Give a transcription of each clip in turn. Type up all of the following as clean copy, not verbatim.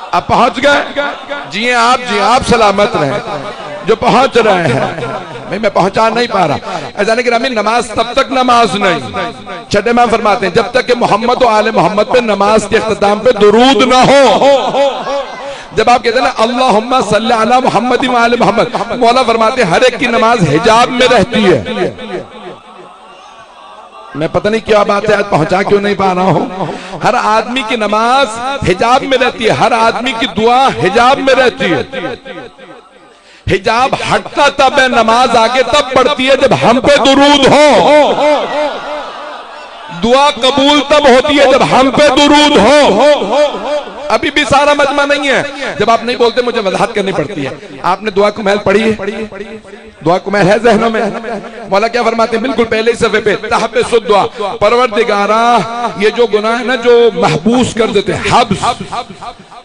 अब पहुंच गए, जिए आप सलामत रहे। जो पहुंच रहे हैं, भाई मैं पहुंचा नहीं पा रहा। ऐसा नहीं कि रामी नमाज तब तक नमाज नहीं। छठे में फरमाते हैं जब तक कि मोहम्मद और आले मोहम्मद पे नमाज के इख्तिताम पे दुरूद ना हो। जब आप कहते हैं ना अल्लाहुम्मा सल्ली अला मुहम्मद व आले मोहम्मद, मौला फरमाते हैं हर एक की नमाज हिजाब में रहती है। मैं पता नहीं क्या बात है, आज पहुंचा क्यों नहीं पा रहा हूं। हर आदमी की नमाज हिजाब में रहती है, हर आदमी की दुआ हिजाब में रहती है। हिजाब हटता तब है, नमाज आगे तब पड़ती है जब हम पे दुरूद हो। दुआ कबूल तब होती है जब हम पे दुरूद हो। अभी भी सारा मजमा नहीं है। जब आप नहीं बोलते मुझे वजाहत करनी पड़ती है। आपने दुआ कुमैल पढ़ी है? दुआ कुमैल है जहनों में? मौला क्या फरमाते हैं बिल्कुल पहले ही सफे पे, तहब्बुस दुआ, परवरदिगारा ये जो गुनाह है ना जो महबूस कर देते हैं, हब्स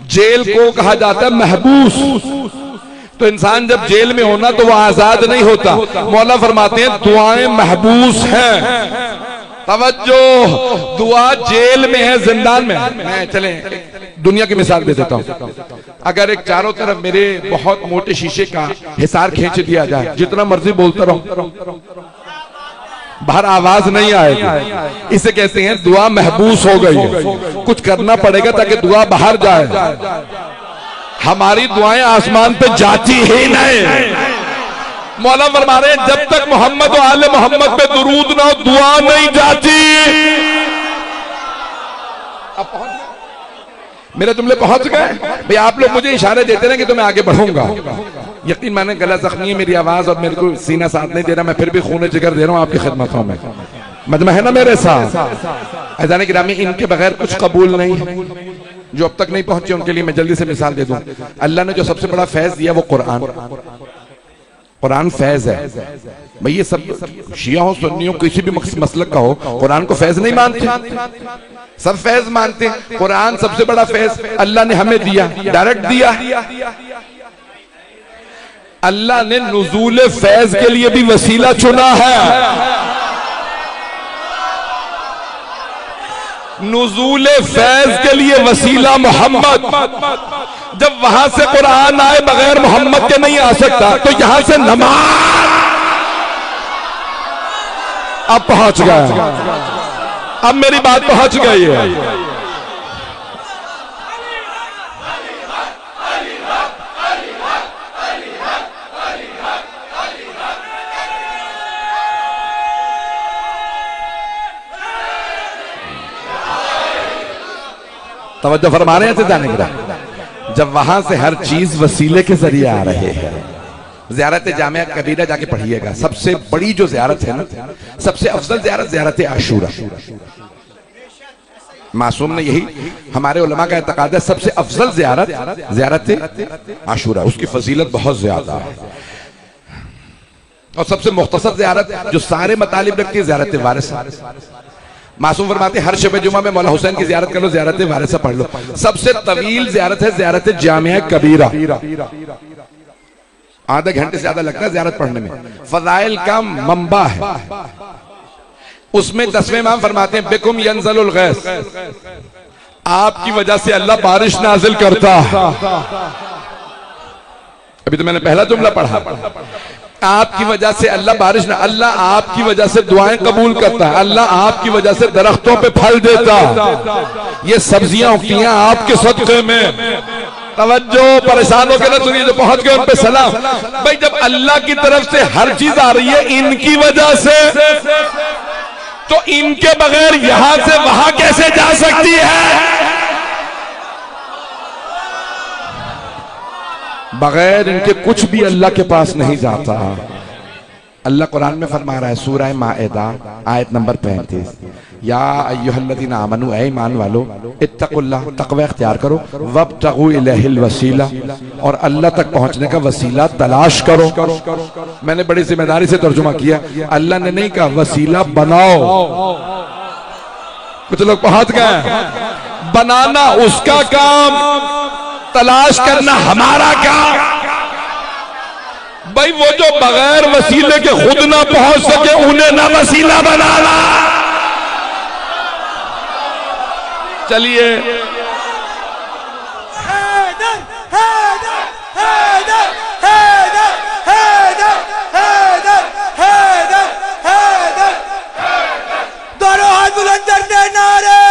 जेल को कहा जाता है महबूस। तो इंसान जब जेल में होना तो वह आजाद नहीं होता। मौला फरमाते हैं दुआएं महबूस हैं। तवज्जो, दुआ जेल में है, जिंदान में। मैं चले दुनिया की मिसाल दे देता हूं। अगर एक चारों तरफ मेरे बहुत मोटे शीशे का हिसार खींच दिया जाए, जितना मर्जी बोलता रहो, बाहर आवाज नहीं आएगी। इसे कहते हैं दुआ महबूस हो गई है। कुछ करना पड़ेगा ताकि दुआ बाहर जाए। हमारी दुआएं आसमान पे जाती ही नहीं। मौला फरमा रहे हैं जब तक मोहम्मद और आले मोहम्मद पे दुरूद ना हो दुआ नहीं जाती। अब पहुंच गए, मेरे जुमले पहुंच गए। भाई आप लोग मुझे इशारे देते रहे कि तो मैं आगे बढ़ूंगा। यकीन माने गला जख्मी है, मेरी आवाज और मेरे को सीना साथ नहीं दे रहा, मैं फिर भी खून जिगर दे रहा हूं आपकी खिदमतों में। मजमा है ना मेरे साथ। ऐसा गिरामी इनके बगैर कुछ कबूल नहीं है। जो अब तक नहीं पहुंचे उनके लिए मैं जल्दी से मिसाल दे दूं। अल्लाह ने जो सबसे बड़ा फैज दिया वो कुरान फैज है। भाई ये सब शिया हो सुन्नी हो किसी भी मसलक का हो, कुरान को फैज नहीं मानते, सब फैज मानते। कुरान सबसे बड़ा फैज अल्लाह ने हमें दिया, डायरेक्ट दिया। अल्लाह ने नुज़ूल फैज के लिए भी वसीला चुना है। नुज़ूल फैज के लिए वसीला मोहम्मद। जब वहां से कुरान आए बगैर मोहम्मद के नहीं आ सकता, तो यहां से नमाज अब पहुंच गया। अब मेरी बात पहुंच गई है। तवज्जो फरमा रहे हैं जाने का। जब वहां से हर चीज वसीले के जरिए आ रहे हैं। ज़ियारत जामिया कबीरा जाके पढ़िएगा। सबसे बड़ी जो ज़ियारत है ना, सबसे अफजल ज़ियारत ज़ियारत आशूरा। मासूम ने यही हमारे उलमा का एतकाद है, सबसे अफजल ज़ियारत ज़ियारत आशूरा, उसकी फजीलत बहुत ज्यादा है। और सबसे मुख्तसर ज़ियारत जो सारे मतालिब रखती है ज़ियारत वारिसा। मासूम फरमाते हर शब जुमा में मौला हुसैन की ज़ियारत कर लो, ज़ियारत वारिसा पढ़ लो। सबसे तवील ज़ियारत है ज़ियारत जामिया कबीरा, आधे घंटे से ज्यादा लगता है ज़ियारत पढ़ने में। फज़ाइल का मंबा है। उसमें 10वें इमाम फरमाते हैं बिकुम यंज़लुल गैस, आपकी वजह से अल्लाह बारिश नाजिल करता है। अभी तो मैंने पहला जुमला पढ़ा, आपकी वजह से अल्लाह बारिश ना, अल्लाह आपकी वजह से दुआएं कबूल करता है, अल्लाह आपकी वजह से दरख्तों पे फल देता, ये सब्जियां उगती हैं आपके सदक़े में। तवज्जो, परेशानों के ना सुनिए, जो पहुंच गए उन पे सलाम। भाई जब अल्लाह की तरफ से हर चीज आ रही है इनकी वजह से, तो इनके बगैर यहां से वहां कैसे जा सकती है? बगैर इनके कुछ भी अल्लाह के पास नहीं जाता। अल्लाह कुरान में फरमा रहा है सूरह माइदा आयत नंबर 35, या अय्युहल्लज़ीना आमनू, ऐ ईमान वालो, इत्तक़ुल्लाह, तक़वा इख्तियार करो, वब्तगू इलैहिल वसीला, और अल्लाह तक पहुंचने का वसीला तलाश करो। मैंने बड़ी जिम्मेदारी से तर्जुमा किया, अल्लाह ने नहीं कहा वसीला बनाओ। कुछ लोग पहुंच गए, बनाना उसका काम, तलाश करना हमारा काम। भाई वो जो बगैर वसीले के खुद ना पहुंच सके उन्हें ना वसीला बनाना। चलिए दोनों हाथ बुलंद करते नारे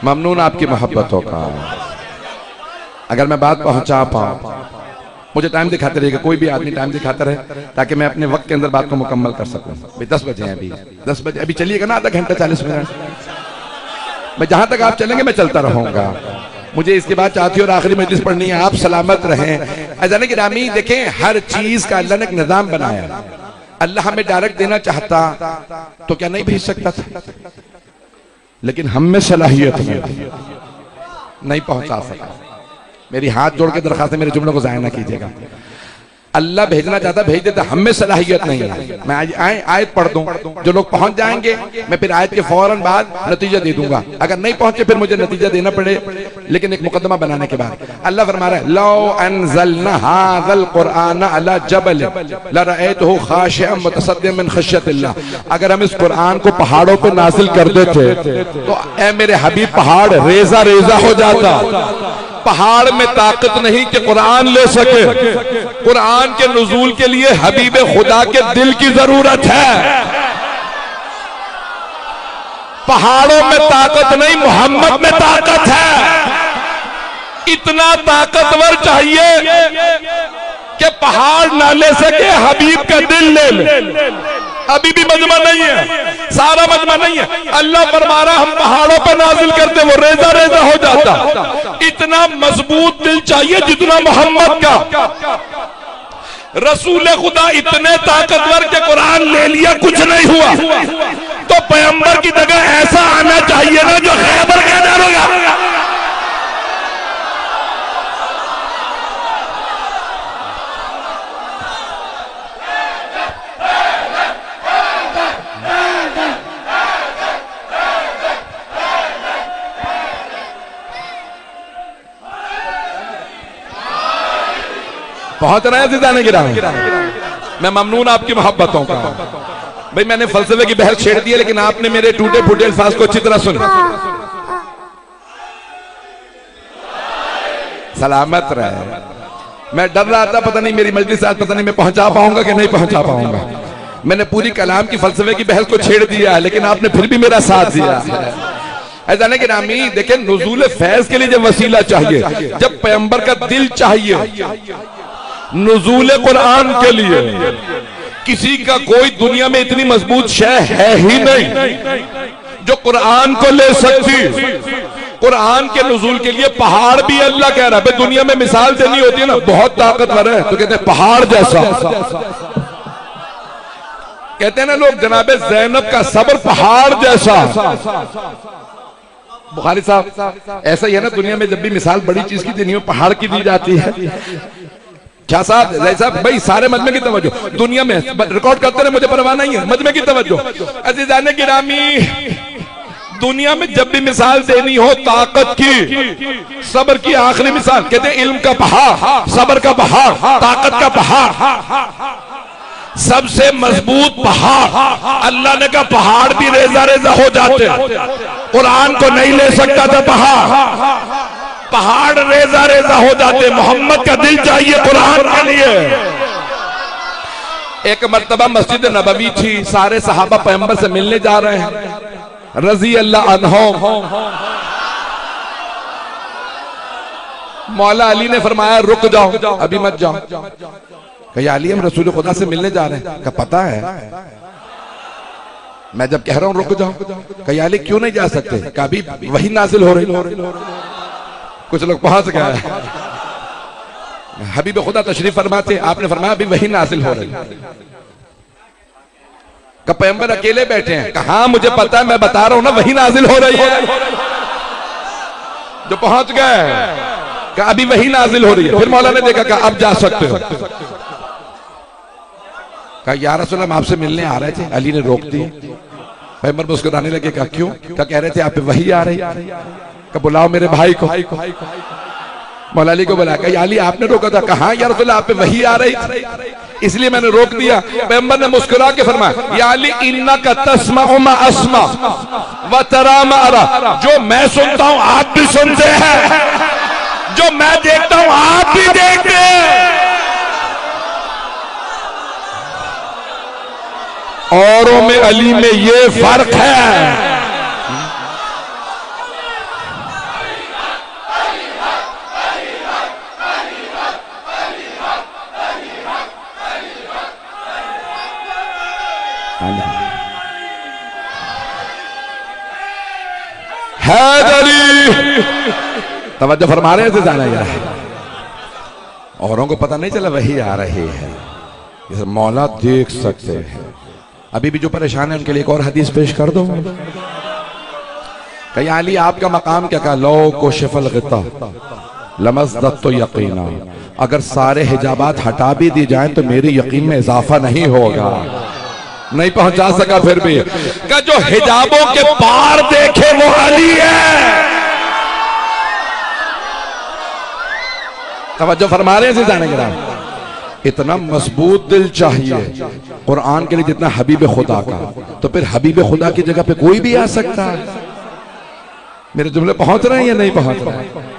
ममनून आपकी मोहब्बतों का। अगर मैं बात पहुंचा पाऊं, मुझे टाइम दिखाते रहेगा, कोई भी आदमी टाइम दिखाता रहे ताकि मैं अपने वक्त के अंदर बात को मुकम्मल कर सकूं। भाई 10 बजे हैं, अभी 10 बजे, अभी चलिएगा ना, आधा घंटा 40 मिनट। मैं जहां तक आप चलेंगे मैं चलता रहूंगा। मुझे इसके बाद चाहती और आखिरी मजलिस पढ़नी है। आप सलामत रहें। अज़ान गिरामी देखें, हर चीज का अल्लाह ने एक निजाम बनाया। अल्लाह हमें डायरेक्ट देना चाहता तो क्या नहीं भेज सकता था, लेकिन हम में सलाहियत नहीं पहुंचा सका। मेरी हाथ जोड़ के दरखास्त है, मेरे जुमलों को जाया ना कीजिएगा। अल्लाह भेजना चाहता भेज देता, हम में सलाहियत नहीं है। मैं आज आयत पढ़ दूं, जो लोग पहुंच जाएंगे मैं फिर आयत के फौरन बाद नतीजा दे दूंगा। अगर नहीं पहुंचे फिर मुझे नतीजा देना पड़े, लेकिन एक मुकदमा बनाने के बाद। अल्लाह फरमा रहा है, लौ अनज़लना हाज़ल क़ुरआन अला जबल लरअयतहु खाशिअन मुतसद्दिअन मिन खश्यतिल्लाह। अगर हम इस कुरान को पहाड़ों पे नाजिल कर देते तो ए मेरे हबीब पहाड़ रेजा रेजा हो जाता। पहाड़ में ताकत नहीं कि कुरान ले सके। कुरान के नुज़ूल के लिए हबीब खुदा के दिल की जरूरत है। पहाड़ों में ताकत नहीं, मोहम्मद में ताकत है। इतना ताकतवर चाहिए कि पहाड़ ना ले सके, हबीब का दिल ले ले। अभी भी मजमा नहीं है, सारा मजमा नहीं है। अल्लाह फरमा रहा हम पहाड़ों पर नाजिल करते, वो रेजा रेजा हो जाता। इतना मजबूत दिल चाहिए जितना मोहम्मद का। रसूल खुदा इतने ताकतवर के कुरान ले लिया, कुछ नहीं हुआ, तो पैगंबर की जगह ऐसा आना चाहिए ना जो खैबर का डर होगा। पहुंच रहे हैं ज़िदाने गिरामी। मैं ममनून आपकी मोहब्बतों का। भाई मैंने फलसफे की बहस छेड़ दी है, लेकिन आपने मेरे टूटे फूटे अल्फाज को अच्छी तरह सुना। सलामत रहे। मैं डर रहा था, पता नहीं मेरी मजलिस आज पता नहीं मैं पहुंचा पाऊंगा कि नहीं पहुंचा पाऊंगा। मैंने पूरी कलाम की फलसफे की बहस को छेड़ दिया, लेकिन आपने फिर भी मेरा साथ दिया। ऐसा कि नामी देखें, नुज़ूल फैज़ के लिए जब वसीला चाहिए, जब पैगंबर का दिल चाहिए, नुज़ूल कुरान के लिए किसी का कोई दुनिया में इतनी मजबूत शय है ही नहीं जो कुरान को ले सकती। कुरान के नुज़ूल के लिए पहाड़ भी अल्लाह कह रहा है। दुनिया में मिसाल देनी होती है ना, बहुत ताकतवर है तो कहते हैं पहाड़ जैसा। कहते हैं ना लोग, जनाबे ज़ैनब का सब्र पहाड़ जैसा। बुखारी साहब ऐसा ही है ना, दुनिया में जब भी मिसाल बड़ी चीज की देनी हो पहाड़ की दी जाती है। क्या साहब साहब भाई सारे मजमे की तवज्जो, दुनिया में रिकॉर्ड करते रहे, मुझे परवाह नहीं है, मजमे की तवज्जो। अज़ीज़ाने गिरामी, दुनिया में जब भी मिसाल देनी हो ताकत की, सब्र की आखिरी मिसाल कहते हैं इल्म का पहाड़, सब्र का पहाड़, ताकत का पहाड़, सबसे मजबूत पहाड़। अल्लाह ने कहा पहाड़ भी रेजा रेजा हो जाते, कुरान को नहीं ले सकता था पहाड़, पहाड़ रेजा रेजा हो जाते। मोहम्मद का दिल चाहिए कुरान के लिए। एक मर्तबा मस्जिद नबवी थी, सारे सहाबा पैगंबर से मिलने जा रहे हैं रजी अल्लाह अन्हुम। मौला अली ने फरमाया रुक जाओ, अभी मत जाओ। कहा अली हम रसूल खुदा से मिलने जा रहे हैं। कहा पता है, मैं जब कह रहा हूं रुक जाओ। कहा अली क्यों नहीं जा सकते? कहा अभी वही नाजिल हो रही। कुछ लोग पहुंच गए, हबीब खुदा तशरीफ फरमाते, आपने फरमाया अभी वही नाजिल हो रही। कहा पैगंबर अकेले बैठे हैं? कहा मुझे पता है, मैं बता रहा हूं ना वही नाजिल हो रही है। जो पहुंच गए, कहा अभी वही नाजिल हो रही है। फिर मौला ने देखा, कहा अब जा सकते हो। कहा या रसूल अल्लाह हम आपसे मिलने आ रहे थे। अली ने रोक दी। पैगंबर मुस्कुराने लगे। कहा क्यों? कहा कह रहे थे आप पे वही आ रही। कि बुलाओ मेरे भाई को। मौला अली को बुला के, या अली आपने रोका था? कहा या रसूल आप पे वही आ रही थी इसलिए मैंने रोक दिया। पैगंबर ने मुस्कुरा के फरमाया, या अली इन्नका तस्मउ मा अस्मा व तरा मा अरा, जो मैं सुनता हूं आप भी सुनते हैं, जो मैं देखता हूं आप भी देखते हैं। औरों में अली में ये फर्क है। हैदरी तवज्जो फरमा रहे थे जाना यार, औरों को पता नहीं चला वही आ रही है, इसे मौला देख सकते हैं। अभी भी जो परेशान है उनके लिए एक और हदीस पेश कर दो। कहीं अली आपका मकाम क्या कहा? लो को शफल गिता लमज़दत तो यकीना, अगर सारे हिजाबात हटा भी दी जाएं तो मेरी यकीन में इजाफा नहीं होगा। नहीं पहुंचा सका फिर भी का जो हिजाबों के पार देखे वो अली है। तवज्जो फरमा रहे हैं जाने के इतना मजबूत दिल चाहिए कुरान के लिए जितना हबीब खुदा का, तो फिर हबीब खुदा की जगह पे कोई भी आ सकता है। मेरे जुमले पहुंच रहे हैं या नहीं पहुंच रहे हैं?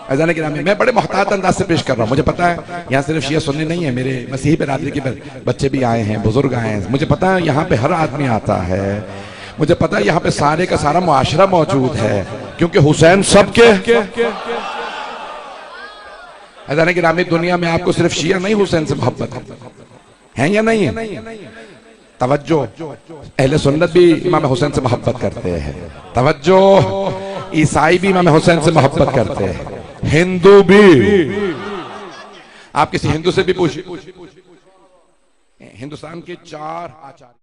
अजान के नाम में मैं बड़े मोहतात अंदाज से पेश कर रहा हूँ। मुझे पता है यहाँ सिर्फ शिया सुन्नी नहीं है, मेरे मसीही बिरादरी के बच्चे भी आए हैं, बुजुर्ग आए हैं। मुझे पता है यहाँ पे हर आदमी आता है, मुझे पता है यहाँ पे सारे का सारा मुआशरा मौजूद है, क्योंकि हुसैन सबके। अजान के नाम दुनिया में आपको सिर्फ शिया नहीं हुसैन से मोहब्बत है या नहीं है? तवज्जो, अहले सुन्नत भी इमाम हुसैन से मोहब्बत करते हैं। तवज्जो, ईसाई भी इमाम हुसैन से मोहब्बत करते हैं, हिंदू भी। आप किसी हिंदू से भी पूछिए, हिंदुस्तान के 4 आचार्य